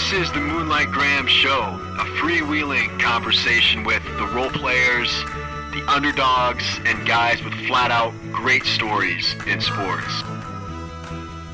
This is the Moonlight Graham Show, a freewheeling conversation with the role players, the underdogs, and guys with flat-out great stories in sports.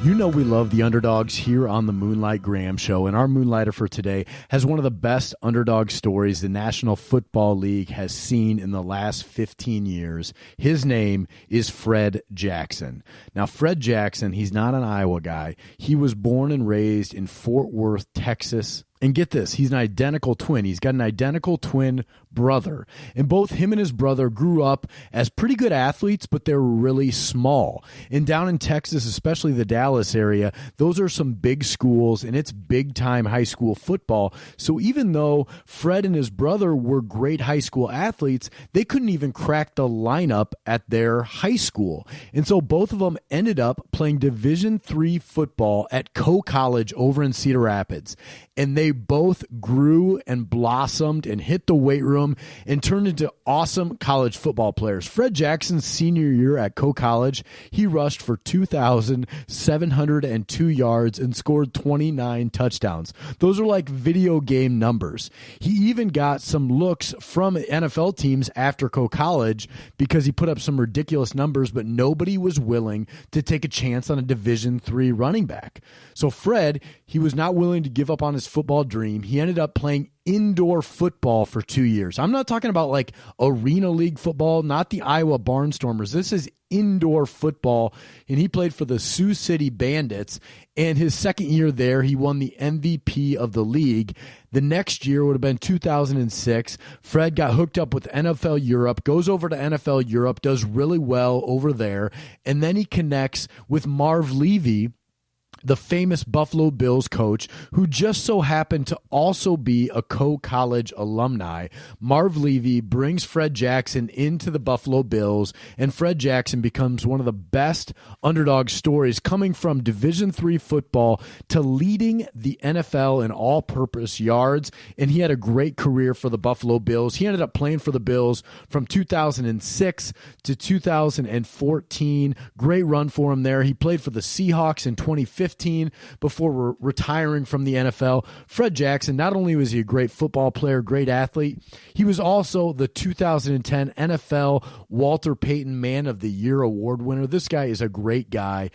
You know we love the underdogs here on the Moonlight Graham Show, and our Moonlighter for today has one of the best underdog stories the National Football League has seen in the last 15 years. His name is Fred Jackson. Now, Fred Jackson, he's not an Iowa guy. He was born and raised in Fort Worth, Texas. And get this, he's an identical twin. He's got an identical twin brother. And both him and his brother grew up as pretty good athletes, but they were really small. And down in Texas, especially the Dallas area, those are some big schools, and it's big-time high school football. So even though Fred and his brother were great high school athletes, they couldn't even crack the lineup at their high school. And so both of them ended up playing Division III football at Coe College over in Cedar Rapids. And they both grew and blossomed and hit the weight room and turned into awesome college football players. Fred Jackson's senior year at Coe College, he rushed for 2,702 yards and scored 29 touchdowns. Those are like video game numbers. He even got some looks from NFL teams after Coe College because he put up some ridiculous numbers, but nobody was willing to take a chance on a Division III running back. So Fred, he was not willing to give up on his football dream. He ended up playing indoor football for 2 years. I'm not talking about like arena league football, not the Iowa Barnstormers. This is indoor football, and he played for the Sioux City Bandits. And his second year there, he won the MVP of the league. The next year would have been 2006. Fred got hooked up with NFL Europe, goes over to NFL Europe, does really well over there, and then he connects with Marv Levy, the famous Buffalo Bills coach, who just so happened to also be a Coe College alumni. Marv Levy brings Fred Jackson into the Buffalo Bills, and Fred Jackson becomes one of the best underdog stories, coming from Division III football to leading the NFL in all-purpose yards, and he had a great career for the Buffalo Bills. He ended up playing for the Bills from 2006 to 2014. Great run for him there. He played for the Seahawks in 2015 before retiring from the NFL. Fred Jackson, not only was he a great football player, great athlete, he was also the 2010 NFL Walter Payton Man of the Year award winner. This guy is a great guy.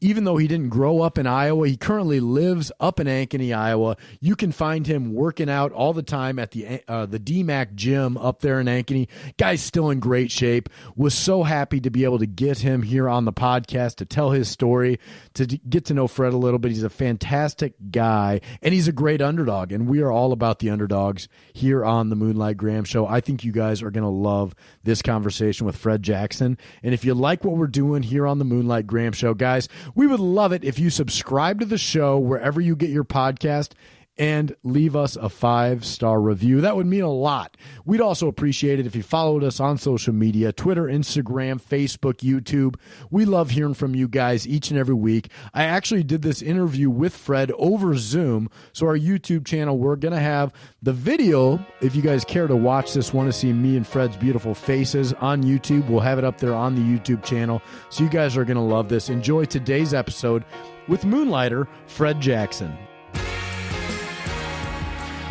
Even though he didn't grow up in Iowa, he currently lives up in Ankeny, Iowa. You can find him working out all the time at the DMAC gym up there in Ankeny. Guy's still in great shape. Was so happy to be able to get him here on the podcast to tell his story, to get to know Fred a little bit. He's a fantastic guy, and he's a great underdog, and we are all about the underdogs here on the Moonlight Graham Show. I think you guys are going to love this conversation with Fred Jackson, and if you like what we're doing here on the Moonlight Graham Show, guys, we would love it if you subscribe to the show wherever you get your podcast and leave us a 5-star review. That would mean a lot. We'd also appreciate it if you followed us on social media, Twitter, Instagram, Facebook, YouTube. We love hearing from you guys each and every week. I actually did this interview with Fred over Zoom, so our YouTube channel, we're going to have the video. If you guys care to watch this, want to see me and Fred's beautiful faces on YouTube, we'll have it up there on the YouTube channel, so you guys are going to love this. Enjoy today's episode with Moonlighter Fred Jackson.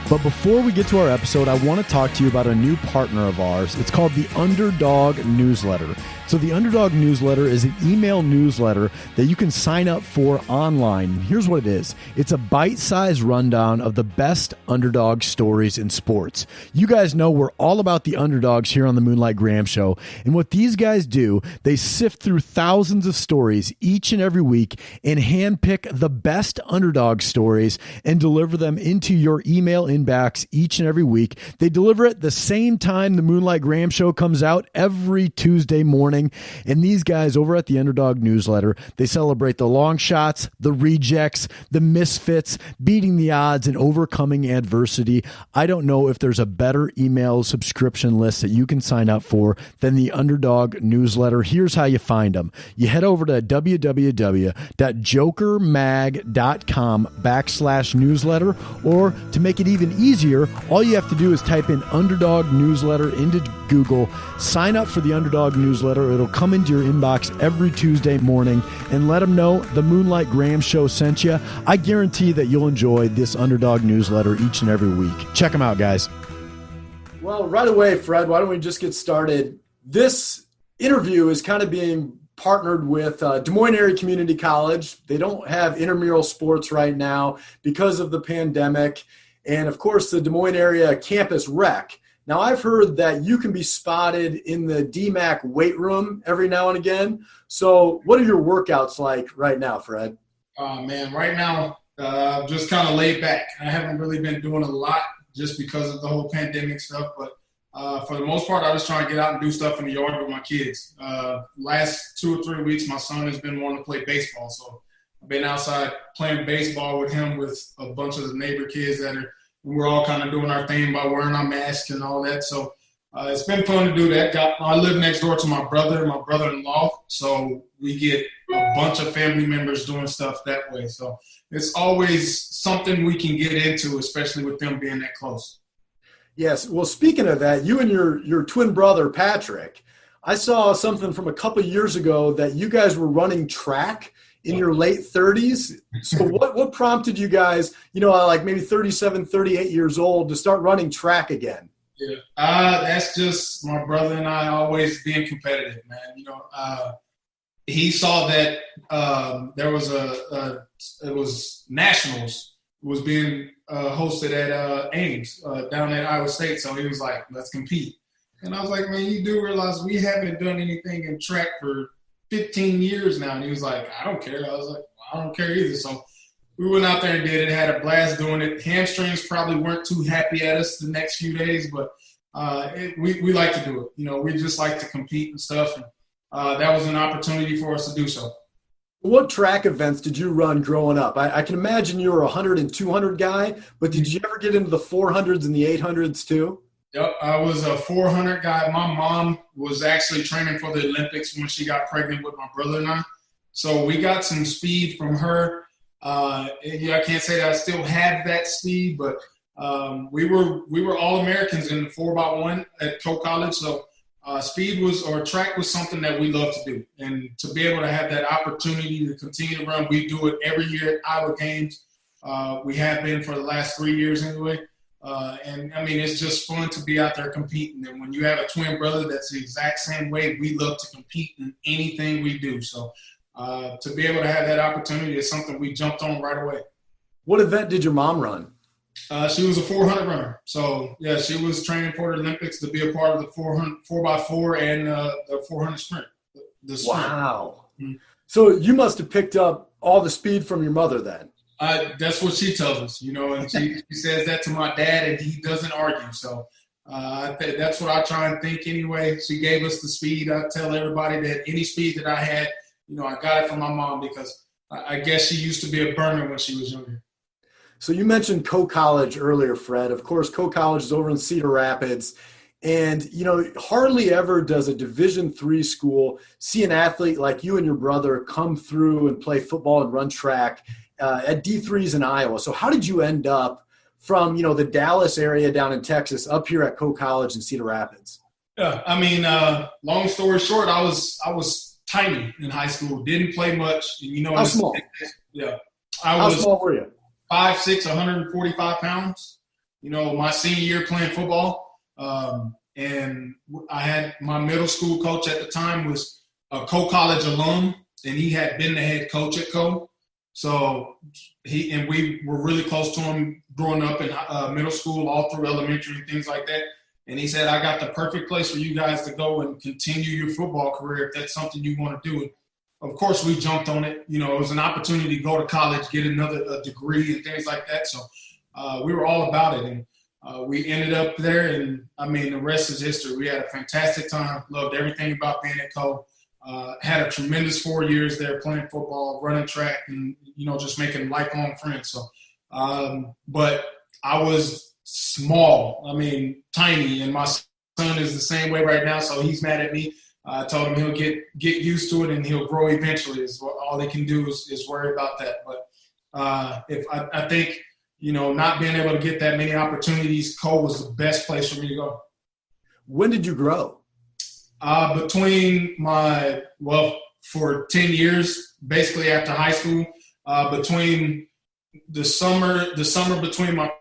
But before we get to our episode, I want to talk to you about a new partner of ours. It's called the Underdog newsletter. So the Underdog newsletter is an email newsletter that you can sign up for online. Here's what it is. It's a bite-sized rundown of the best underdog stories in sports. You guys know we're all about the underdogs here on the Moonlight Graham Show. And what these guys do, they sift through thousands of stories each and every week and handpick the best underdog stories and deliver them into your email inbox each and every week. They deliver it the same time the Moonlight Graham Show comes out every Tuesday morning. And these guys over at the Underdog newsletter, they celebrate the long shots, the rejects, the misfits, beating the odds, and overcoming adversity. I don't know if there's a better email subscription list that you can sign up for than the Underdog newsletter. Here's how you find them. You head over to www.jokermag.com/newsletter, or to make it even even easier, all you have to do is type in Underdog Newsletter into Google, sign up for the Underdog Newsletter. It'll come into your inbox every Tuesday morning, and let them know the Moonlight Graham Show sent you. I guarantee that you'll enjoy this Underdog Newsletter each and every week. Check them out, guys. Well, right away, Fred, why don't we just get started? This interview is kind of being partnered with Des Moines Area Community College. They don't have intramural sports right now because of the pandemic. And, of course, the Des Moines area campus rec. Now, I've heard that you can be spotted in the DMAC weight room every now and again. So what are your workouts like right now, Fred? Man, right now, just kind of laid back. I haven't really been doing a lot just because of the whole pandemic stuff. But for the most part, I just try to get out and do stuff in the yard with my kids. Last 2 or 3 weeks, my son has been wanting to play baseball. So I've been outside playing baseball with him with a bunch of the neighbor kids we're all kind of doing our thing by wearing our masks and all that. So it's been fun to do that. I live next door to my brother and my brother-in-law. So we get a bunch of family members doing stuff that way. So it's always something we can get into, especially with them being that close. Yes. Well, speaking of that, you and your twin brother, Patrick, I saw something from a couple of years ago that you guys were running track in your late 30s. So what prompted you guys, like maybe 37, 38 years old to start running track again? Yeah. That's just my brother and I always being competitive, man. He saw that there was it was nationals was being hosted at Ames down at Iowa State. So he was like, let's compete. And I was like, man, you do realize we haven't done anything in track for 15 years now. And he was like, I don't care. I was like, well, I don't care either. So we went out there and did it, had a blast doing it. Hamstrings probably weren't too happy at us the next few days, but we like to do it. We just like to compete and stuff. And that was an opportunity for us to do so. What track events did you run growing up? I can imagine you were a 100 and 200 guy, but did you ever get into the 400s and the 800s too? Yep, I was a 400 guy. My mom was actually training for the Olympics when she got pregnant with my brother and I. So we got some speed from her. I can't say that I still have that speed, but we were All-Americans in the 4x1 at Coe College. So track was something that we love to do. And to be able to have that opportunity to continue to run, we do it every year at Iowa Games. We have been for the last 3 years anyway. It's just fun to be out there competing. And when you have a twin brother that's the exact same way, we love to compete in anything we do. So to be able to have that opportunity is something we jumped on right away. What event did your mom run? She was a 400 runner. So, yeah, she was training for the Olympics to be a part of the 4x4 and the 400 sprint. Wow. Mm-hmm. So you must have picked up all the speed from your mother then. That's what she tells us, and she says that to my dad, and he doesn't argue. So that's what I try and think anyway. She gave us the speed. I tell everybody that any speed that I had, I got it from my mom because I guess she used to be a burner when she was younger. So you mentioned Coe College earlier, Fred. Of course, Coe College is over in Cedar Rapids. And, hardly ever does a Division III school see an athlete like you and your brother come through and play football and run track at D3s in Iowa. So how did you end up from, the Dallas area down in Texas up here at Coe College in Cedar Rapids? Yeah, long story short, I was tiny in high school, didn't play much. How small? Yeah. How small were you? 5'6", 145 pounds. My senior year playing football. And I had my middle school coach at the time was a Coe College alum, and he had been the head coach at Coe. So we were really close to him growing up in middle school, all through elementary and things like that. And he said, I got the perfect place for you guys to go and continue your football career if that's something you want to do. And of course, we jumped on it. It was an opportunity to go to college, get another degree and things like that. So we were all about it. And we ended up there, and, the rest is history. We had a fantastic time, loved everything about being at Coe. Had a tremendous 4 years there playing football, running track, and, just making lifelong friends. So, but I was small, tiny, and my son is the same way right now, so he's mad at me. I told him he'll get used to it and he'll grow eventually. Is what all they can do is worry about that. But if I think, not being able to get that many opportunities, Cole was the best place for me to go. When did you grow? For 10 years, basically after high school, between the summer between my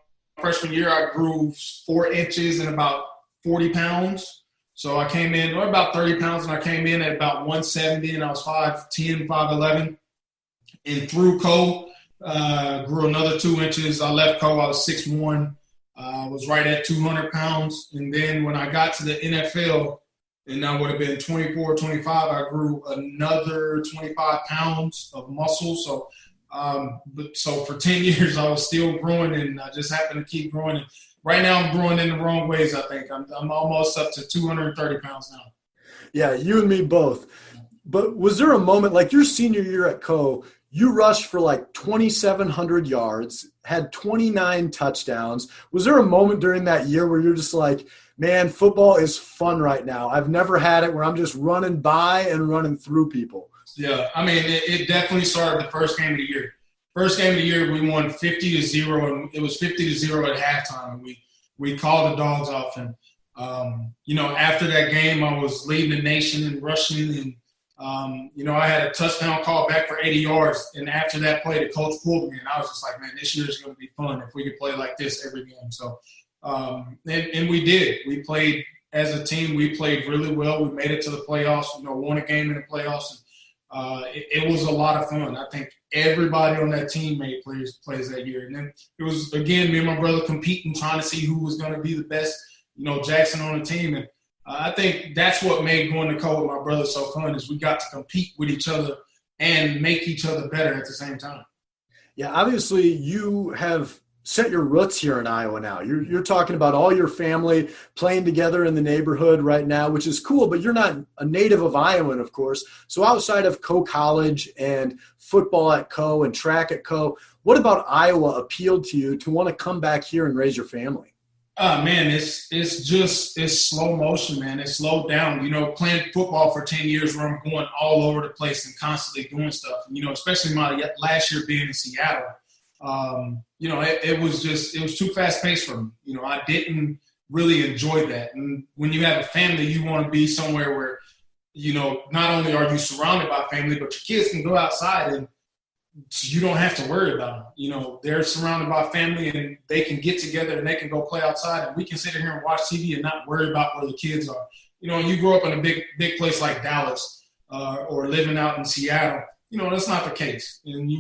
freshman year, I grew 4 inches and about 40 pounds. So I came in, or about 30 pounds, and I came in at about 170, and I was 5'10", 5'11". And through Cole, grew another 2 inches. I left Cole, I was 6'1". I was right at 200 pounds. And then when I got to the NFL, and I would have been 24, 25, I grew another 25 pounds of muscle. So for 10 years, I was still growing, and I just happened to keep growing. And right now, I'm growing in the wrong ways, I think. I'm almost up to 230 pounds now. Yeah, you and me both. But was there a moment, like your senior year at Co, you rushed for like 2,700 yards, had 29 touchdowns. Was there a moment during that year where you're just like, man, football is fun right now? I've never had it where I'm just running by and running through people. Yeah, I mean, it definitely started the first game of the year. First game of the year, we won 50-0, and it was 50-0 at halftime. And we called the Dogs off, and after that game, I was leading the nation in rushing, and I had a touchdown call back for 80 yards. And after that play, the coach pulled me, and I was just like, man, this year is going to be fun if we could play like this every game. So, and we did. We played as a team. We played really well. We made it to the playoffs. Won a game in the playoffs. And, it was a lot of fun. I think everybody on that team made plays that year. And then it was, again, me and my brother competing, trying to see who was going to be the best, Jackson on the team. And I think that's what made going to Co with my brother so fun, is we got to compete with each other and make each other better at the same time. Yeah, obviously you have set your roots here in Iowa now. You're talking about all your family playing together in the neighborhood right now, which is cool, but you're not a native of Iowa, of course. So outside of Co College and football at Co and track at Co, what about Iowa appealed to you to want to come back here and raise your family? Man, it's slow motion, man. It's slowed down. Playing football for 10 years where I'm going all over the place and constantly doing stuff. And, especially my last year being in Seattle, it was too fast paced for me. I didn't really enjoy that. And when you have a family, you want to be somewhere where, not only are you surrounded by family, but your kids can go outside and you don't have to worry about them. They're surrounded by family, and they can get together and they can go play outside, and we can sit here and watch TV and not worry about where the kids are. You grow up in a big place like Dallas or living out in Seattle, that's not the case. And,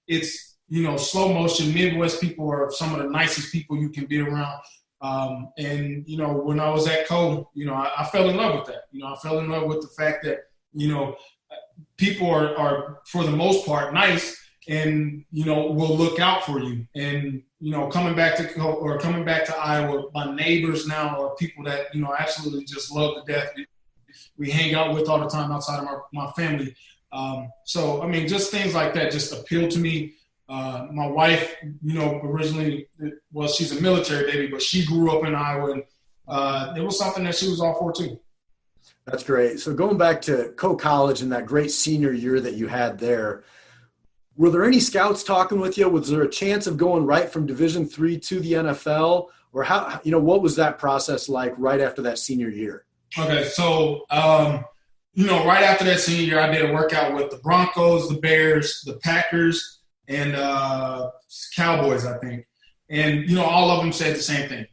it's, slow motion. Midwest people are some of the nicest people you can be around. And, when I was at Co, I fell in love with that. I fell in love with the fact that, people are for the most part nice and, will look out for you. And, coming back to Iowa, my neighbors now are people that, absolutely just love to death. We hang out with all the time outside of my family. So, I mean, just things like that just appeal to me. My wife, originally, she's a military baby, but she grew up in Iowa, and it was something that she was all for too. That's great. So going back to Co College and that great senior year that you had there, were there any scouts talking with you? Was there a chance of going right from Division III to the NFL? Or how, what was that process like right after that senior year? Okay, so, right after that senior year, I did a workout with the Broncos, the Bears, the Packers, and Cowboys, I think. And, all of them said the same thing.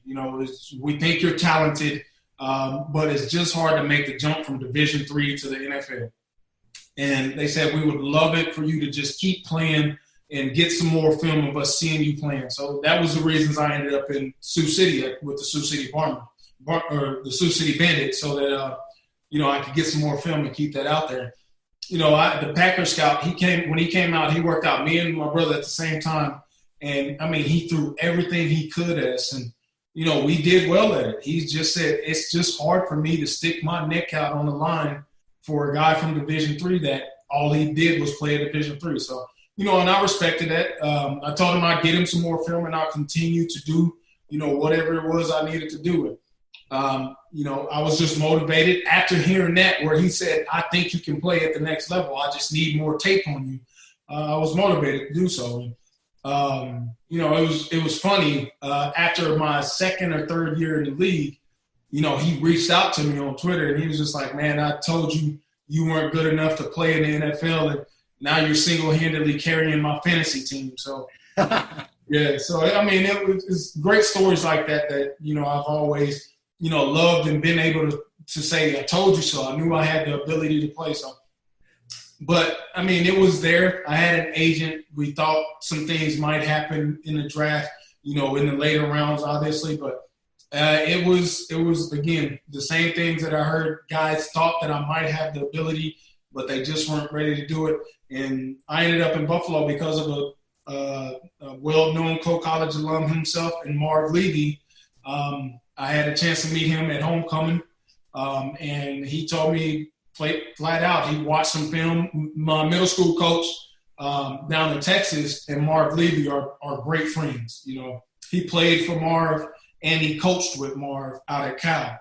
We think you're talented, but it's just hard to make the jump from Division III to the NFL. And they said, we would love it for you to just keep playing and get some more film of us seeing you playing. So that was the reasons I ended up in Sioux City with the Sioux City the Sioux City Bandits, so that, I could get some more film and keep that out there. The Packer scout, when he came out, he worked out me and my brother at the same time. And, I mean, he threw everything he could at us. And, we did well at it. He just said, it's just hard for me to stick my neck out on the line for a guy from Division III that all he did was play at Division III. So, and I respected that. I told him I'd get him some more film and I'll continue to do, whatever it was I needed to do. I was just motivated after hearing that, where he said, I think you can play at the next level. I just need more tape on you. I was motivated to do so. And, it was funny. After my second or third year in the league, he reached out to me on Twitter, and he was just like, man, I told you weren't good enough to play in the NFL, and now you're single-handedly carrying my fantasy team. So, yeah. So, I mean, it's great stories like that I've always, loved and been able to say, I told you so. I knew I had the ability to play. So, but, I mean, it was there. I had an agent. We thought some things might happen in the draft, in the later rounds, obviously. But it was, again, the same things that I heard guys thought that I might have the ability, but they just weren't ready to do it. And I ended up in Buffalo because of a well-known college alum himself and Marv Levy. I had a chance to meet him at homecoming, and he told me flat out he watched some film. My middle school coach down in Texas and Marv Levy are great friends. He played for Marv and he coached with Marv out at Cal.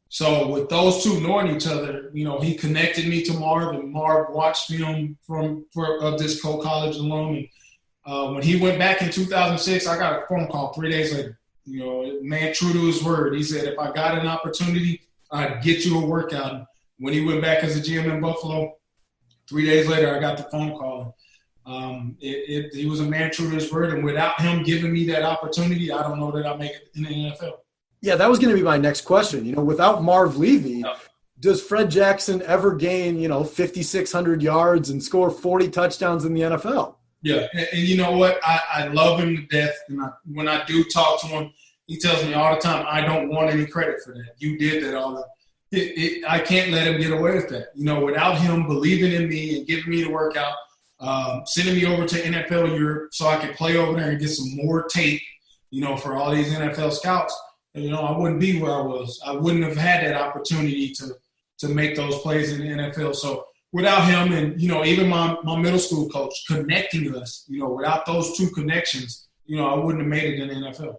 So with those two knowing each other, he connected me to Marv, and Marv watched film of this college alum. And when he went back in 2006, I got a phone call 3 days later. Man, true to his word, he said, if I got an opportunity, I'd get you a workout. When he went back as a GM in Buffalo, 3 days later, I got the phone call. He was a man true to his word, and without him giving me that opportunity, I don't know that I make it in the NFL. Yeah, that was going to be my next question. Without Marv Levy, does Fred Jackson ever gain, 5,600 yards and score 40 touchdowns in the NFL? Yeah, and you know what? I love him to death. And when I do talk to him, he tells me all the time, I don't want any credit for that. You did that all the time. I can't let him get away with that. Without him believing in me and giving me the workout, sending me over to NFL Europe so I could play over there and get some more tape, for all these NFL scouts, I wouldn't be where I was. I wouldn't have had that opportunity to make those plays in the NFL. So without him and, even my middle school coach connecting us, without those two connections, I wouldn't have made it in the NFL.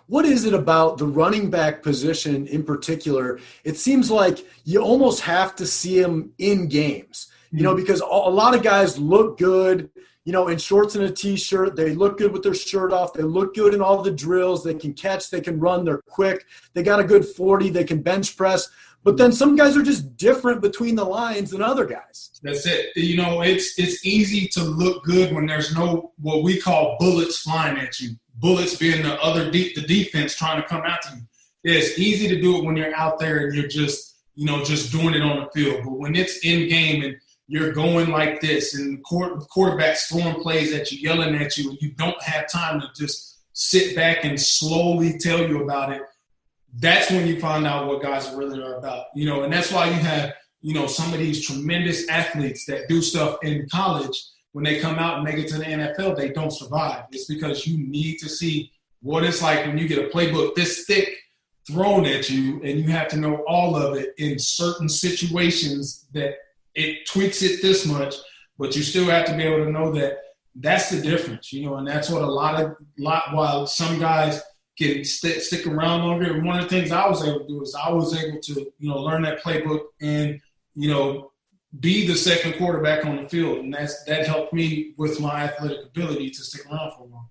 What is it about the running back position in particular? It seems like you almost have to see him in games, because a lot of guys look good, in shorts and a T-shirt. They look good with their shirt off. They look good in all the drills. They can catch. They can run. They're quick. They got a good 40. They can bench press. But then some guys are just different between the lines than other guys. That's it. It's easy to look good when there's no what we call bullets flying at you. Bullets being the defense trying to come after you. It's easy to do it when you're out there and you're just doing it on the field. But when it's in game and you're going like this and quarterback's throwing plays at you, yelling at you, and you don't have time to just sit back and slowly tell you about it, that's when you find out what guys really are about. And that's why you have, some of these tremendous athletes that do stuff in college. When they come out and make it to the NFL, they don't survive. It's because you need to see what it's like when you get a playbook this thick thrown at you, and you have to know all of it in certain situations that it tweaks it this much, but you still have to be able to know that that's the difference, and that's what while some guys can stick around longer. And one of the things I was able to do is I was able to, learn that playbook and, be the second quarterback on the field. And that helped me with my athletic ability to stick around for a while.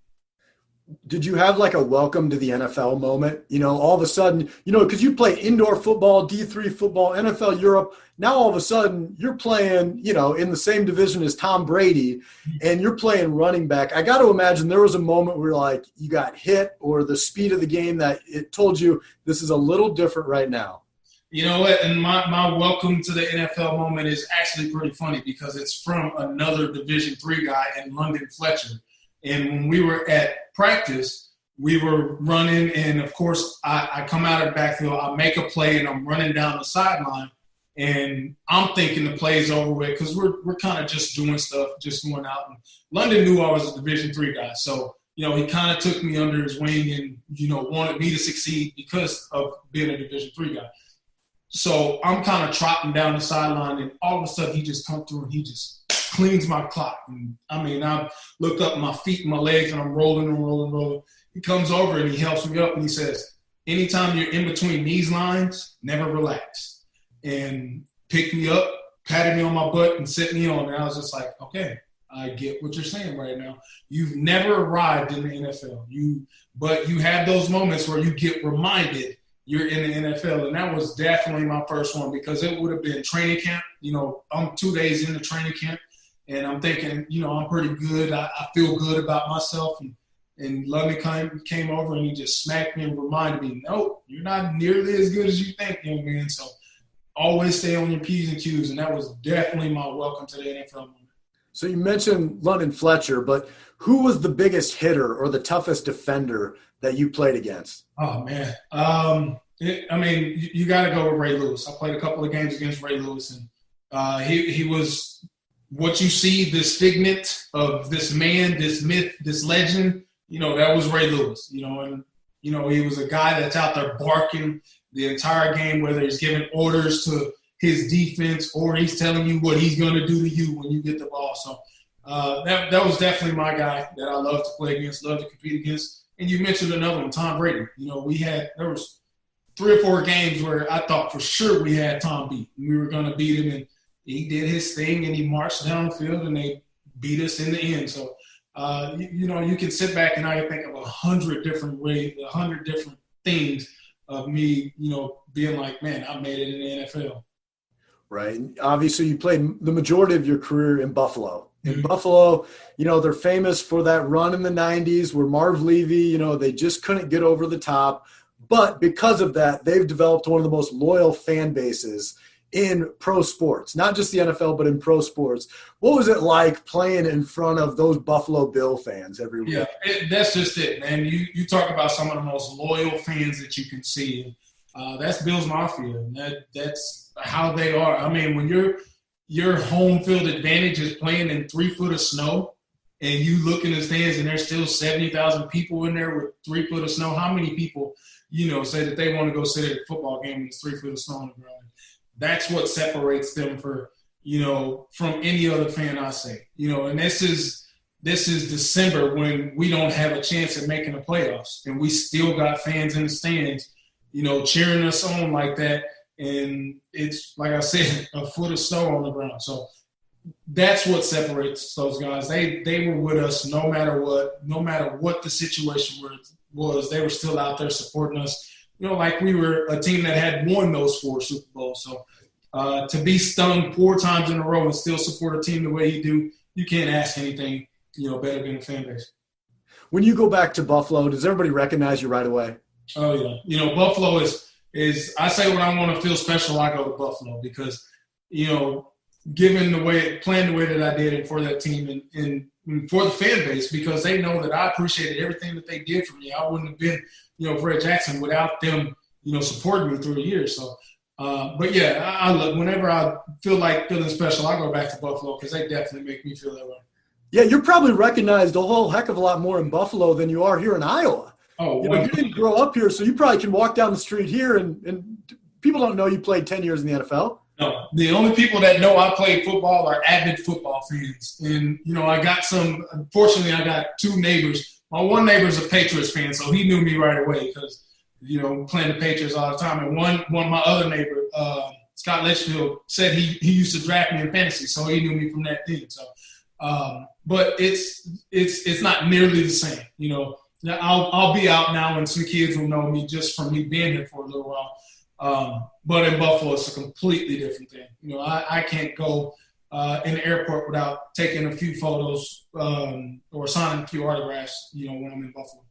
Did you have like a welcome to the NFL moment? All of a sudden, because you play indoor football, D3 football, NFL Europe. Now all of a sudden you're playing, in the same division as Tom Brady, and you're playing running back. I got to imagine there was a moment where like you got hit or the speed of the game that it told you this is a little different right now. You know what? And my welcome to the NFL moment is actually pretty funny because it's from another Division III guy in London Fletcher. And when we were at practice, we were running, and of course, I come out of the backfield, I make a play, and I'm running down the sideline, and I'm thinking the play's over with because we're kind of just doing stuff, just going out. And London knew I was a Division III guy, so he kind of took me under his wing and wanted me to succeed because of being a Division III guy. So I'm kind of trotting down the sideline, and all of a sudden he just comes through and he just cleans my clock. And I look up my feet and my legs, and I'm rolling. He comes over and he helps me up, and he says, anytime you're in between these lines, never relax. And picked me up, patted me on my butt, and set me on. And I was just like, okay, I get what you're saying right now. You've never arrived in the NFL. But you have those moments where you get reminded you're in the NFL, and that was definitely my first one because it would have been training camp. I'm 2 days into training camp, and I'm thinking, I'm pretty good. I feel good about myself. And Lundy came over and he just smacked me and reminded me, nope, you're not nearly as good as you think, young man. So always stay on your P's and Q's, and that was definitely my welcome to the NFL moment. So you mentioned London Fletcher, but who was the biggest hitter or the toughest defender that you played against? Oh, man. You got to go with Ray Lewis. I played a couple of games against Ray Lewis, and he was what you see, this figment of this man, this myth, this legend. That was Ray Lewis. He was a guy that's out there barking the entire game, whether he's giving orders to his defense or he's telling you what he's going to do to you when you get the ball. So that was definitely my guy that I love to play against, love to compete against. And you mentioned another one, Tom Brady. There was 3 or 4 games where I thought for sure we had Tom beat. We were going to beat him, and he did his thing, and he marched down the field, and they beat us in the end. So, you can sit back and I can think of 100 different ways, 100 different things of me, being like, man, I made it in the NFL. Right. And obviously, you played the majority of your career in Buffalo. In Buffalo, they're famous for that run in the 90s where Marv Levy, they just couldn't get over the top. But because of that, they've developed one of the most loyal fan bases in pro sports, not just the NFL, but in pro sports. What was it like playing in front of those Buffalo Bill fans every week? Yeah, that's just it, man. You talk about some of the most loyal fans that you can see. That's Bills Mafia. That's how they are. I mean, when your home field advantage is playing in 3 foot of snow and you look in the stands and there's still 70,000 people in there with 3 foot of snow, how many people, say that they want to go sit at a football game and it's 3 foot of snow on the ground? That's what separates them from any other fan I say. And this is December when we don't have a chance at making the playoffs and we still got fans in the stands, cheering us on like that. And it's, like I said, a foot of snow on the ground. So that's what separates those guys. They were with us no matter what the situation was. They were still out there supporting us. Like we were a team that had won those 4 Super Bowls. So to be stung 4 times in a row and still support a team the way you do, you can't ask anything, better than a fan base. When you go back to Buffalo, does everybody recognize you right away? Oh, yeah. Buffalo is I say when I want to feel special, I go to Buffalo because, playing the way that I did and for that team and for the fan base, because they know that I appreciated everything that they did for me. I wouldn't have been, Fred Jackson without them, supporting me through the years. So, but yeah, I look, whenever I feel like feeling special, I go back to Buffalo because they definitely make me feel that way. Yeah, you're probably recognized a whole heck of a lot more in Buffalo than you are here in Iowa. Oh, you didn't grow up here, so you probably can walk down the street here and people don't know you played 10 years in the NFL. No, the only people that know I played football are avid football fans. And, unfortunately, I got 2 neighbors. My one neighbor's a Patriots fan, so he knew me right away because, playing the Patriots all the time. And one of my other neighbor, Scott Litchfield, said he used to draft me in fantasy, so he knew me from that thing. So, but it's not nearly the same, I'll be out now and some kids will know me just from me being here for a little while. But in Buffalo, it's a completely different thing. I can't go in the airport without taking a few photos or signing a few autographs, when I'm in Buffalo.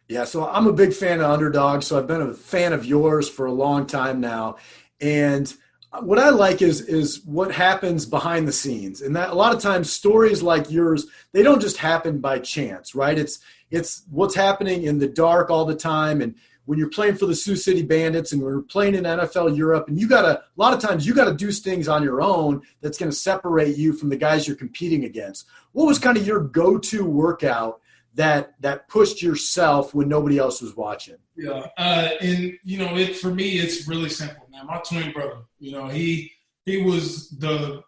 Yeah, so I'm a big fan of Underdogs, so I've been a fan of yours for a long time now. And what I like is what happens behind the scenes. And that a lot of times stories like yours, they don't just happen by chance, right? It's what's happening in the dark all the time. And when you're playing for the Sioux City Bandits and we're playing in NFL Europe, and a lot of times you got to do things on your own that's going to separate you from the guys you're competing against. What was kind of your go-to workout that pushed yourself when nobody else was watching? Yeah. And for me, it's really simple, man. My twin brother, he was the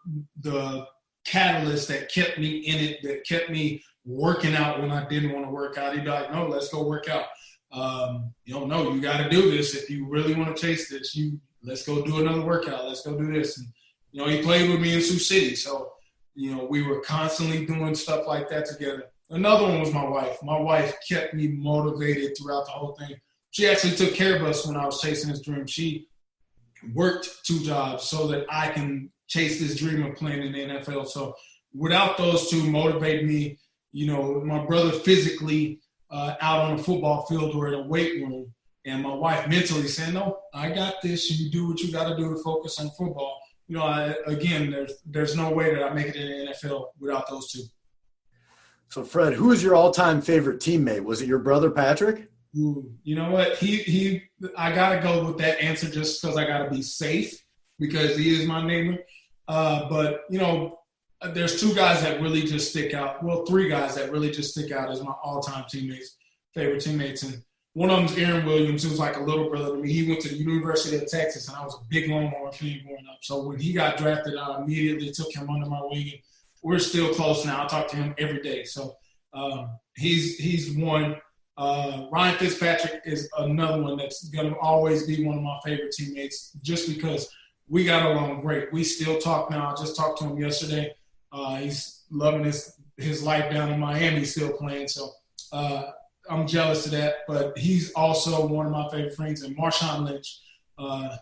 catalyst that kept me in it, that kept me working out when I didn't want to work out. He'd be like, no, let's go work out. No, you got to do this. If you really want to chase this, let's go do another workout. Let's go do this. And, he played with me in Sioux City. So We were constantly doing stuff like that together. Another one was my wife. My wife kept me motivated throughout the whole thing. She actually took care of us when I was chasing this dream. She worked 2 jobs so that I can chase this dream of playing in the NFL. So without those two motivate me, my brother physically out on the football field or in a weight room, and my wife mentally saying, no, I got this. You do what you got to do to focus on football. There's no way that I make it in the NFL without those two. So, Fred, who is your all-time favorite teammate? Was it your brother Patrick? Ooh, you know what? I got to go with that answer just because I got to be safe because he is my neighbor. But there's 2 guys that really just stick out. Well, 3 guys that really just stick out as my all-time favorite teammates. And one of them is Aaron Williams, who's like a little brother to me. He went to the University of Texas, and I was a big Longhorn fan growing up. So when he got drafted, I immediately took him under my wing. And we're still close now. I talk to him every day. So he's one. Ryan Fitzpatrick is another one that's going to always be one of my favorite teammates just because we got along great. We still talk now. I just talked to him yesterday. He's loving his life down in Miami, still playing. So I'm jealous of that. But he's also one of my favorite friends. And Marshawn Lynch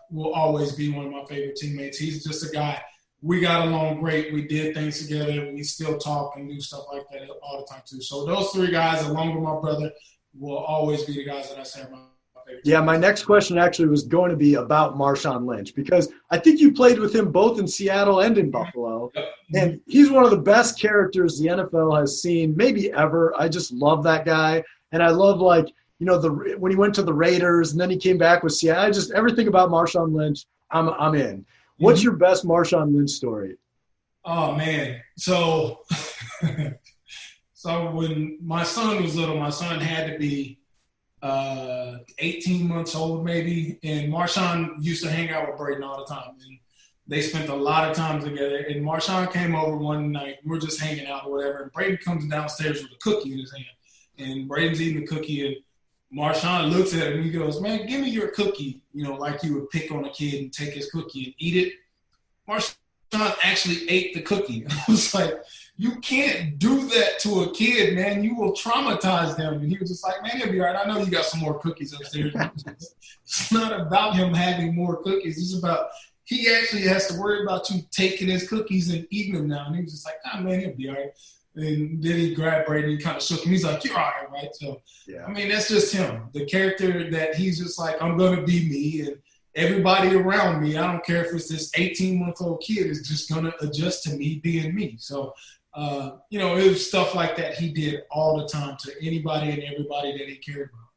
will always be one of my favorite teammates. He's just a guy. We got along great. We did things together. We still talk and do stuff like that all the time too. So those 3 guys, along with my brother, will always be the guys that I say are my favorite. Yeah, my next question actually was going to be about Marshawn Lynch because I think you played with him both in Seattle and in Buffalo. Yep. And he's one of the best characters the NFL has seen maybe ever. I just love that guy. And I love when he went to the Raiders and then he came back with Seattle. Everything about Marshawn Lynch, I'm in. What's your best Marshawn Lynch story? Oh, man. So when my son was little, my son had to be 18 months old maybe, and Marshawn used to hang out with Braden all the time. And they spent a lot of time together. And Marshawn came over one night. We were just hanging out or whatever, and Braden comes downstairs with a cookie in his hand. And Braden's eating the cookie, and Marshawn looks at him and he goes, man, give me your cookie, like you would pick on a kid and take his cookie and eat it. Marshawn actually ate the cookie. I was like, you can't do that to a kid, man. You will traumatize them. And he was just like, man, he'll be all right. I know you got some more cookies upstairs. It's not about him having more cookies. It's about he actually has to worry about you taking his cookies and eating them now. And he was just like, man, he'll be all right. And then he grabbed Brady and kind of shook him. He's like, you're all right, right? So, yeah. I mean, that's just him. The character that he's just like, I'm going to be me. And everybody around me, I don't care if it's this 18-month-old kid, is just going to adjust to me being me. So, it was stuff like that he did all the time to anybody and everybody that he cared about.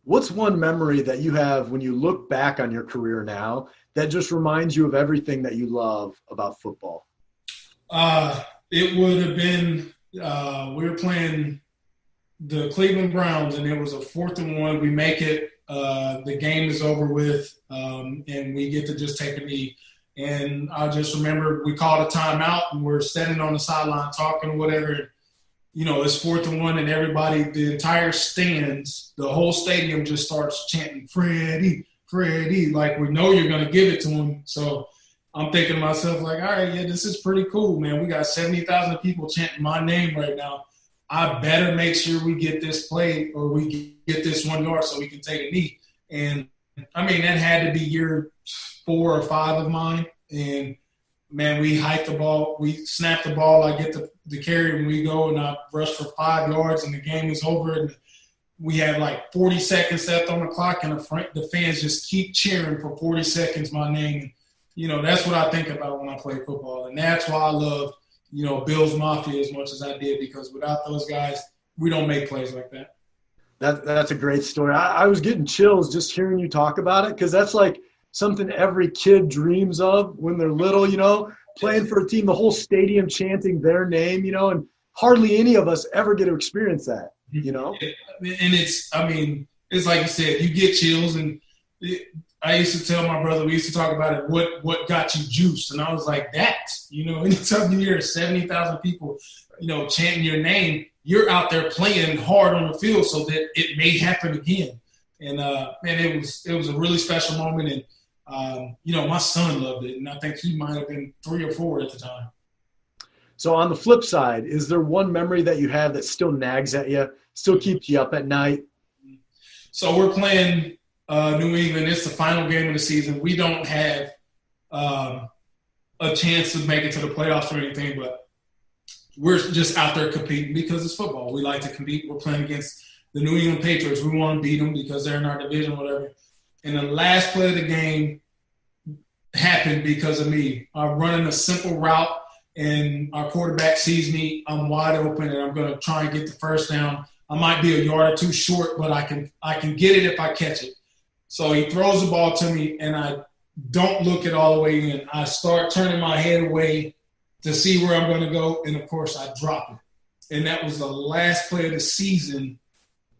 What's one memory that you have when you look back on your career now that just reminds you of everything that you love about football? It would have been we were playing the Cleveland Browns, and it was a 4th and 1. We make it. The game is over with, and we get to just take a knee. And I just remember we called a timeout, and we're standing on the sideline talking or whatever. It's 4th and 1, and everybody, the entire stands, the whole stadium just starts chanting, Freddie, Freddie, like we know you're going to give it to him. So I'm thinking to myself, like, all right, yeah, this is pretty cool, man. We got 70,000 people chanting my name right now. I better make sure we get this play or we get this 1 yard so we can take a knee. And, I mean, that had to be year 4 or 5 of mine. And, man, we hiked the ball. We snapped the ball. I get the carry and we go, and I rush for 5 yards, and the game is over. And we had like 40 seconds left on the clock, and the fans just keep cheering for 40 seconds my name. That's what I think about when I play football. And that's why I love, Bills Mafia as much as I did, because without those guys, we don't make plays like that. That's a great story. I was getting chills just hearing you talk about it, because that's like something every kid dreams of when they're little, playing for a team, the whole stadium chanting their name, and hardly any of us ever get to experience that, And it's like you said, you get chills. And I used to tell my brother, we used to talk about it, what got you juiced? And I was like, that, anytime you hear 70,000 people, chanting your name, you're out there playing hard on the field so that it may happen again. And, it was a really special moment. And, my son loved it. And I think he might have been 3 or 4 at the time. So on the flip side, is there one memory that you have that still nags at you, still keeps you up at night? So we're playing New England. It's the final game of the season. We don't have a chance to make it to the playoffs or anything, but we're just out there competing because it's football. We like to compete. We're playing against the New England Patriots. We want to beat them because they're in our division or whatever. And the last play of the game happened because of me. I'm running a simple route, and our quarterback sees me. I'm wide open, and I'm going to try and get the first down. I might be a yard or two short, but I can get it if I catch it. So he throws the ball to me, and I don't look it all the way in. I start turning my head away to see where I'm going to go, and, of course, I drop it. And that was the last play of the season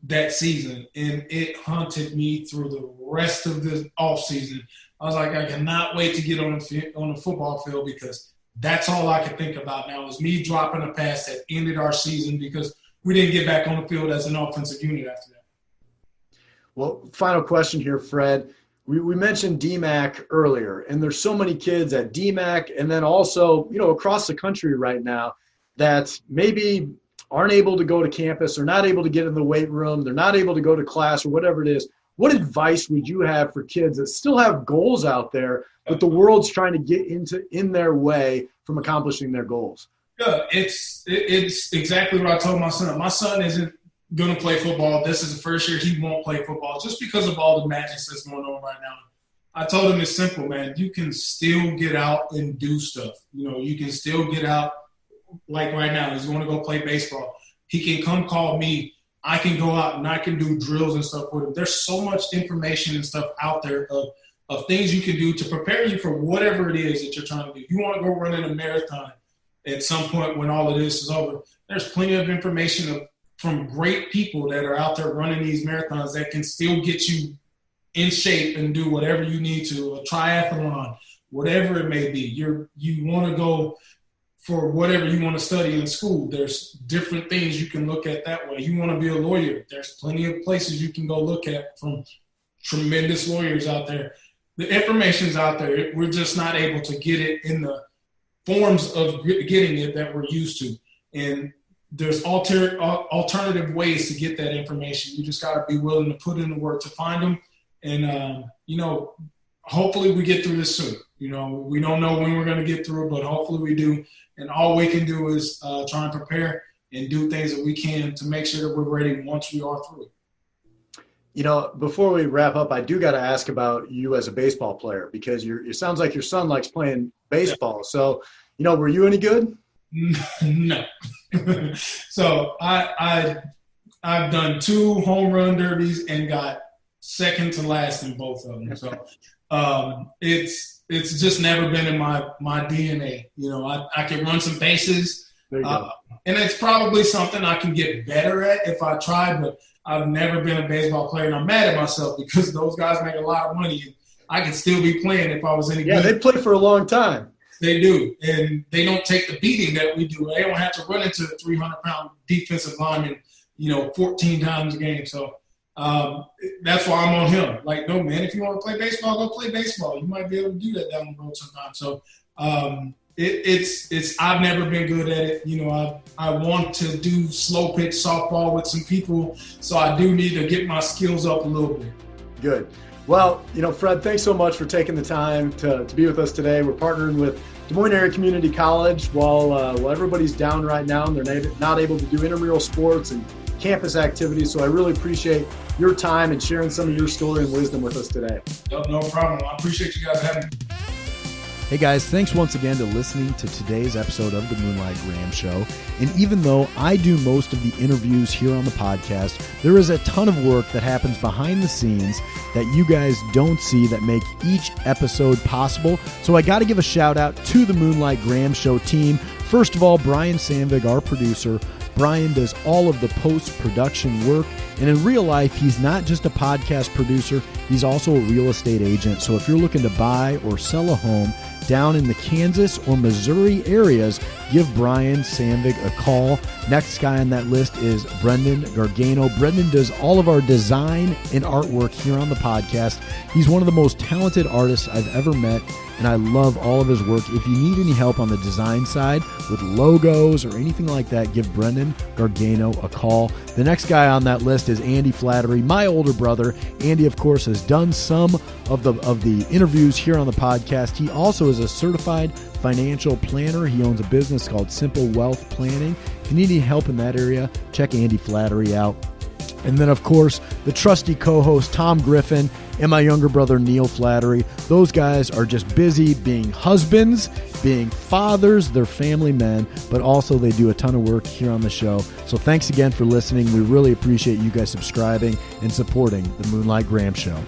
that season, and it haunted me through the rest of the offseason. I was like, I cannot wait to get on the football field because that's all I could think about now is me dropping a pass that ended our season because we didn't get back on the field as an offensive unit after that. Well, final question here, Fred. We mentioned DMAC earlier, and there's so many kids at DMAC and then also, across the country right now that maybe aren't able to go to campus or not able to get in the weight room. They're not able to go to class or whatever it is. What advice would you have for kids that still have goals out there, but the world's trying to get in their way from accomplishing their goals? Yeah, it's exactly what I told my son. My son isn't going to play football. This is the first year he won't play football just because of all the madness that's going on right now. I told him it's simple, man. You can still get out and do stuff. You can still get out like right now. He's going to go play baseball. He can come call me. I can go out and I can do drills and stuff with him. There's so much information and stuff out there of things you can do to prepare you for whatever it is that you're trying to do. You want to go run in a marathon at some point when all of this is over. There's plenty of information from great people that are out there running these marathons that can still get you in shape and do whatever you need to, a triathlon, whatever it may be. You want to go for whatever you want to study in school. There's different things you can look at that way. You want to be a lawyer. There's plenty of places you can go look at from tremendous lawyers out there. The information's out there. We're just not able to get it in the forms of getting it that we're used to. And there's alternative ways to get that information. You just got to be willing to put in the work to find them. And, hopefully we get through this soon. We don't know when we're going to get through it, but hopefully we do. And all we can do is try and prepare and do things that we can to make sure that we're ready once we are through it. Before we wrap up, I do got to ask about you as a baseball player because it sounds like your son likes playing baseball. So, were you any good? No. So I've done 2 home run derbies and got second to last in both of them. So it's just never been in my DNA. I can run some bases, There you go. and it's probably something I can get better at if I try, but I've never been a baseball player, and I'm mad at myself because those guys make a lot of money, and I could still be playing if I was any good. Yeah, they play for a long time. They do, and they don't take the beating that we do. They don't have to run into a 300-pound defensive lineman, 14 times a game. So that's why I'm on him. Like, no, man, if you want to play baseball, go play baseball. You might be able to do that down the road sometime. So it's I've never been good at it. I want to do slow pitch softball with some people, so I do need to get my skills up a little bit. Good. Well, Fred, thanks so much for taking the time to be with us today. We're partnering with Des Moines Area Community College while everybody's down right now and they're not able to do intramural sports and campus activities. So I really appreciate your time and sharing some of your story and wisdom with us today. No problem. I appreciate you guys having me. Hey guys, thanks once again to listening to today's episode of the Moonlight Graham Show. And even though I do most of the interviews here on the podcast, there is a ton of work that happens behind the scenes that you guys don't see that make each episode possible. So I got to give a shout out to the Moonlight Graham Show team. First of all, Brian Sandvig, our producer. Brian does all of the post-production work, and in real life, he's not just a podcast producer, He's also a real estate agent, so if you're looking to buy or sell a home down in the Kansas or Missouri areas, give Brian Sandvig a call. Next guy on that list is Brendan Gargano. Brendan does all of our design and artwork here on the podcast. He's one of the most talented artists I've ever met, and I love all of his work. If you need any help on the design side with logos or anything like that, give Brendan Gargano a call. The next guy on that list is Andy Flattery, my older brother. Andy, of course, has done some of the interviews here on the podcast. He also is a certified financial planner. He owns a business called Simple Wealth Planning. If you need any help in that area, check Andy Flattery out. And then, of course, the trusty co-host Tom Griffin and my younger brother Neil Flattery. Those guys are just busy being husbands, being fathers, they're family men, but also they do a ton of work here on the show. So thanks again for listening. We really appreciate you guys subscribing and supporting the Moonlight Graham Show.